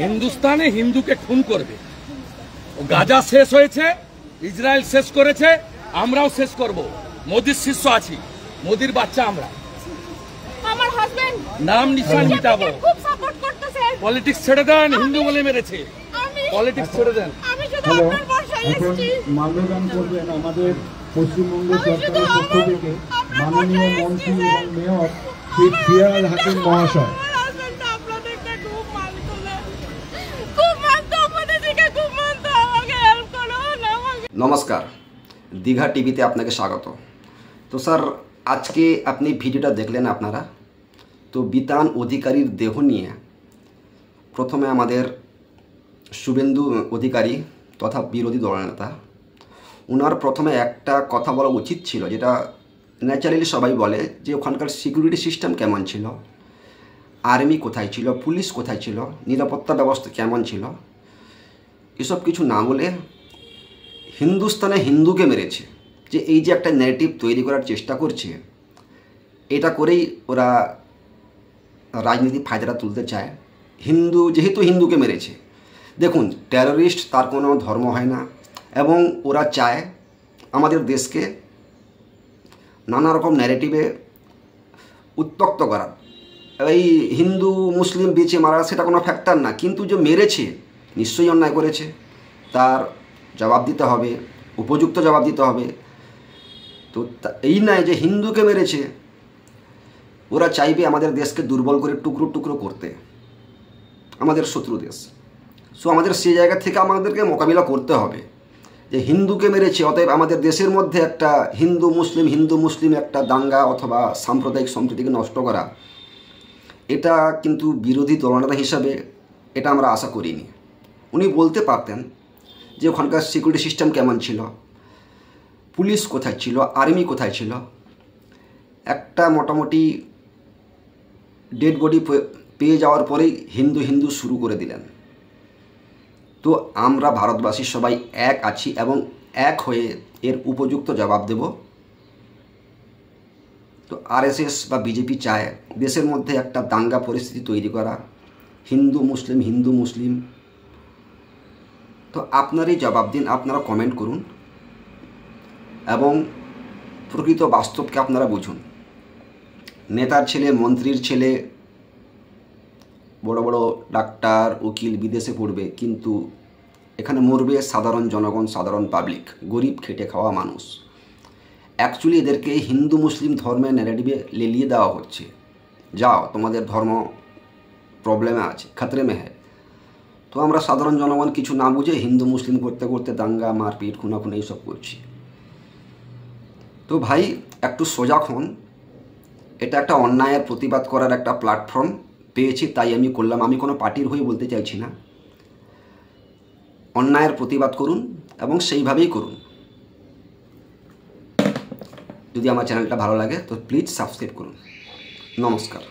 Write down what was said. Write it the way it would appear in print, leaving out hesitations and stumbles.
হিন্দুস্তানে হিন্দুকে খুন করবে। গাজা শেষ হয়েছে, ইসরায়েল শেষ করেছে, আমরাও শেষ করব। মোদির শিষ্য আছি, মোদির বাচ্চা আমরা। আমার হাজবেন্ড নাম নিশান মিটাবো। খুব সাপোর্ট করতেছে। পলিটিক্স ছেড়ে দেন, হিন্দু বলে মেরেছে। পলিটিক্স ছেড়ে দেন। আমি শুধু আপনার বর্ষায় এসেছি। মাল্যদান করবেন আমাদের পশ্চিমবঙ্গ সরকারের পক্ষ থেকে মাননীয় মন্ত্রী এবং মেয়র শ্রী ফিয়াজ হাকিম মহাশয়। নমস্কার, দীঘা টিভিতে আপনাকে স্বাগত। তো স্যার, আজকে আপনি ভিডিওটা দেখলেন আপনারা। তো বিতান অধিকারীর দেহ নিয়ে প্রথমে আমাদের শুভেন্দু অধিকারী তথা বিরোধী দলনেতা, ওনার প্রথমে একটা কথা বলা উচিত ছিল, যেটা ন্যাচারালি সবাই বলে, যে ওখানকার সিকিউরিটি সিস্টেম কেমন ছিল, আর্মি কোথায় ছিল, পুলিশ কোথায় ছিল, নিরাপত্তা ব্যবস্থা কেমন ছিল। এসব কিছু না বলে হিন্দুস্তানে হিন্দুকে মেরেছে, যে এই যে একটা ন্যারেটিভ তৈরি করার চেষ্টা করছে, এটা করেই ওরা রাজনীতি ফায়দাটা তুলতে চায়। হিন্দু যেহেতু হিন্দুকে মেরেছে, দেখুন টেররিস্ট তার কোনো ধর্ম হয় না, এবং ওরা চায় আমাদের দেশকে নানা রকম ন্যারেটিভে উত্তক্ত করা। এই হিন্দু মুসলিম বেঁচে মারা সেটা কোনো ফ্যাক্টর না, কিন্তু যে মেরেছে নিশ্চয়ই অন্যায় করেছে, তার জবাব দিতে হবে, উপযুক্ত জবাব দিতে হবে। তো এই নয় যে হিন্দুকে মেরেছে, ওরা চাইবে আমাদের দেশকে দুর্বল করে টুকরো টুকরো করতে, আমাদের শত্রু দেশ। সো আমাদের সেই জায়গা থেকে আমাদেরকে মোকাবিলা করতে হবে যে হিন্দুকে মেরেছে, অতএব আমাদের দেশের মধ্যে একটা হিন্দু মুসলিম একটা দাঙ্গা অথবা সাম্প্রদায়িক সম্প্রীতিকে নষ্ট করা, এটা কিন্তু বিরোধী দলনেতা হিসাবে এটা আমরা আশা করিনি। উনি বলতে পারতেন যে ওখানকার সিকিউরিটি সিস্টেম কেমন ছিল, পুলিশ কোথায় ছিল, আর্মি কোথায় ছিল। একটা মোটামুটি ডেড বডি পেয়ে যাওয়ার পরেই হিন্দু শুরু করে দিলেন। তো আমরা ভারতবাসী সবাই এক আছি এবং এক হয়ে এর উপযুক্ত জবাব দেব। তো আরএসএস বা বিজেপি চায় দেশের মধ্যে একটা দাঙ্গা পরিস্থিতি তৈরি করা, হিন্দু মুসলিম। তো আপনারই জবাব দিন, আপনারা কমেন্ট করুন এবং প্রকৃত বাস্তবকে আপনারা বুঝুন। নেতার ছেলে, মন্ত্রীর ছেলে, বড় বড় ডাক্তার, উকিল বিদেশে পড়বে, কিন্তু এখানে মরবে সাধারণ জনগণ, সাধারণ পাবলিক, গরিব খেটে খাওয়া মানুষ। অ্যাকচুয়ালি এদেরকে হিন্দু মুসলিম ধর্মের ন্যারেটিভে লেলিয়ে দেওয়া হচ্ছে, যাও তোমাদের ধর্ম প্রবলেমে আছে, খতরে মে হ্যায়। তো আমরা সাধারণ জনগণ কিছু না বুঝে হিন্দু মুসলিম করতে করতে দাঙ্গা, মারপিট, খুনাখুনি এইসব করছি। তো ভাই একটু সজাগ হন। এটা একটা অন্যায়ের প্রতিবাদ করার একটা প্ল্যাটফর্ম পেয়েছি, তাই আমি করলাম। আমি কোনো পার্টির হয়ে বলতে চাইছি না। অন্যায়ের প্রতিবাদ করুন এবং সেইভাবেই করুন। যদি আমার চ্যানেলটা ভালো লাগে তো প্লিজ সাবস্ক্রাইব করুন। নমস্কার।